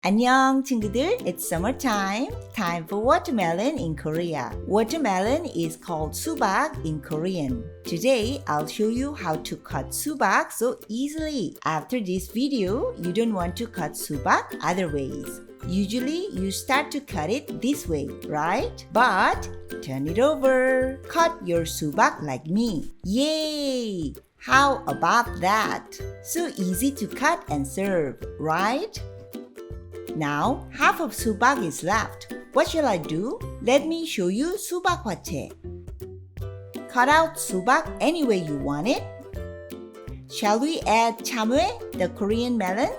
안녕 친구들, it's summertime. Time for watermelon in Korea. Watermelon is called subak in Korean. Today, I'll show you how to cut subak so easily. After this video, you don't want to cut subak other ways. Usually, you start to cut it this way, right? But turn it over. Cut your subak like me. Yay! How about that? So easy to cut and serve, right? Now, half of subak is left. What shall I do? Let me show you subak hwachae. Cut out subak any way you want it. Shall we add chamue, the Korean melon?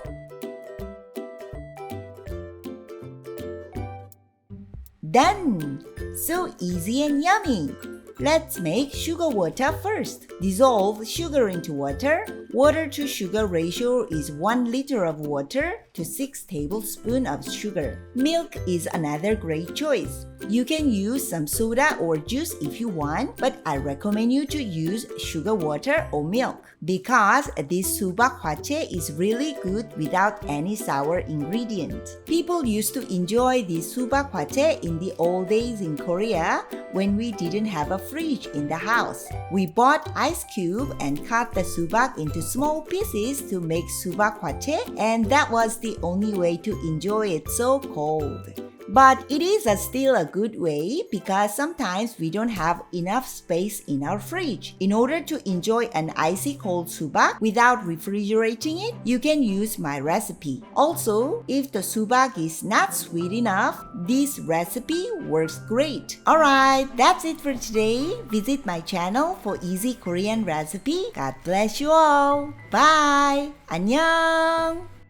Done! So easy and yummy! Let's make sugar water first. Dissolve sugar into water. Water to sugar ratio is 1 liter of water to 6 tablespoons of sugar. Milk is another great choice. You can use some soda or juice if you want, but I recommend you to use sugar water or milk because this subak hwachae is really good without any sour ingredient. People used to enjoy this subak hwachae in the old days in Korea when we didn't have a fridge in the house. We bought ice cube and cut the subak into small pieces to make subak hwachae, and that was the only way to enjoy it so cold. But it is still a good way because sometimes we don't have enough space in our fridge. In order to enjoy an icy cold subak without refrigerating it, you can use my recipe. Also, if the subak is not sweet enough, this recipe works great. Alright, that's it for today. Visit my channel for easy Korean recipe. God bless you all. Bye. 안녕.